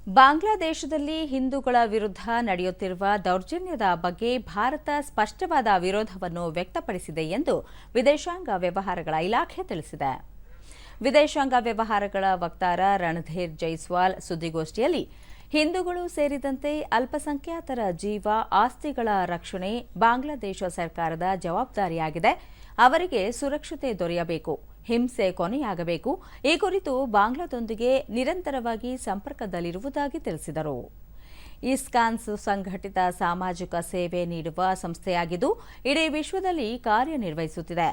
ಬಾಂಗ್ಲಾದೇಶದಲ್ಲಿ ಹಿಂದೂಗಳ ವಿರುದ್ಧ ನಡೆಯುತ್ತಿರುವ ದೌರ್ಜನ್ಯದ ಬಗ್ಗೆ ಭಾರತ ಸ್ಪಷ್ಟವಾದ ವಿರೋಧವನ್ನು ವ್ಯಕ್ತಪಡಿಸಿದೆ ಎಂದು ವಿದೇಶಾಂಗ ವ್ಯವಹಾರಗಳ ಇಲಾಖೆ ತಿಳಿಸಿದೆ. ವಿದೇಶಾಂಗ ವ್ಯವಹಾರಗಳ ವಕ್ತಾರ ರಣಧೀರ್ ಜೈಸ್ವಾಲ್ ಸುದ್ದಿಗೋಷ್ಠಿಯಲ್ಲಿ ಹಿಂದೂಗಳು ಸೇರಿದಂತೆ ಅಲ್ಪಸಂಖ್ಯಾತರ ಜೀವ ಆಸ್ತಿಗಳ ರಕ್ಷಣೆ ಬಾಂಗ್ಲಾದೇಶ ಸರ್ಕಾರದ ಜವಾಬ್ದಾರಿಯಾಗಿದೆ. ಅವರಿಗೆ ಸುರಕ್ಷತೆ ದೊರೆಯಬೇಕು, ಹಿಂಸೆ ಕೊನೆಯಾಗಬೇಕು. ಈ ಕುರಿತು ಬಾಂಗ್ಲಾದೊಂದಿಗೆ ನಿರಂತರವಾಗಿ ಸಂಪರ್ಕದಲ್ಲಿರುವುದಾಗಿ ತಿಳಿಸಿದರು. ಇಸ್ಕಾನ್ ಸುಸಂಘಟಿತ ಸಾಮಾಜಿಕ ಸೇವೆ ನೀಡುವ ಸಂಸ್ಥೆಯಾಗಿದ್ದು ಇಡೀ ವಿಶ್ವದಲ್ಲಿ ಕಾರ್ಯನಿರ್ವಹಿಸುತ್ತಿದೆ.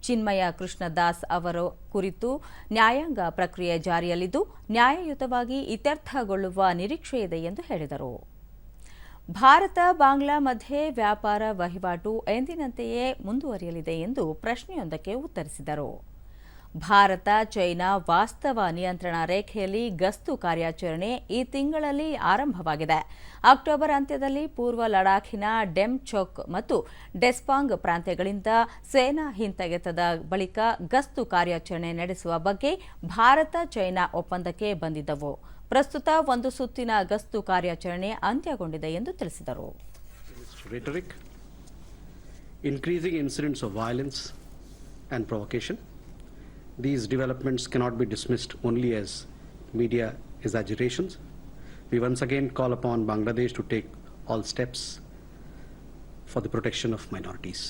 ಚಿನ್ಮಯ ಕೃಷ್ಣದಾಸ್ ಅವರ ಕುರಿತು ನ್ಯಾಯಾಂಗ ಪ್ರಕ್ರಿಯೆ ಜಾರಿಯಲ್ಲಿದ್ದು ನ್ಯಾಯಯುತವಾಗಿ ಇತ್ಯರ್ಥಗೊಳ್ಳುವ ನಿರೀಕ್ಷೆಯಿದೆ ಎಂದು ಹೇಳಿದರು. ಭಾರತ ಬಾಂಗ್ಲಾ ಮಧ್ಯೆ ವ್ಯಾಪಾರ ವಹಿವಾಟು ಎಂದಿನಂತೆಯೇ ಮುಂದುವರಿಯಲಿದೆ ಎಂದು ಪ್ರಶ್ನೆಯೊಂದಕ್ಕೆ ಉತ್ತರಿಸಿದರು. ಭಾರತ ಚೈನಾ ವಾಸ್ತವ ನಿಯಂತ್ರಣ ರೇಖೆಯಲ್ಲಿ ಗಸ್ತು ಕಾರ್ಯಾಚರಣೆ ಈ ತಿಂಗಳಲ್ಲಿ ಆರಂಭವಾಗಿದೆ. ಅಕ್ಟೋಬರ್ ಅಂತ್ಯದಲ್ಲಿ ಪೂರ್ವ ಲಡಾಖಿನ ಡೆಮ್ಚೋಕ್ ಮತ್ತು ಡೆಸ್ಪಾಂಗ್ ಪ್ರಾಂತ್ಯಗಳಿಂದ ಸೇನಾ ಹಿಂತೆಗೆತದ ಬಳಿಕ ಗಸ್ತು ಕಾರ್ಯಾಚರಣೆ ನಡೆಸುವ ಬಗ್ಗೆ ಭಾರತ ಚೈನಾ ಒಪ್ಪಂದಕ್ಕೆ ಬಂದಿದ್ದವು. ಪ್ರಸ್ತುತ ಒಂದು ಸುತ್ತಿನ ಗಸ್ತು ಕಾರ್ಯಾಚರಣೆ ಅಂತ್ಯಗೊಂಡಿದೆ ಎಂದು ತಿಳಿಸಿದರು. Increasing incidents of violence and provocation. These developments cannot be dismissed only as media exaggerations. We once again call upon Bangladesh to take all steps for the protection of minorities.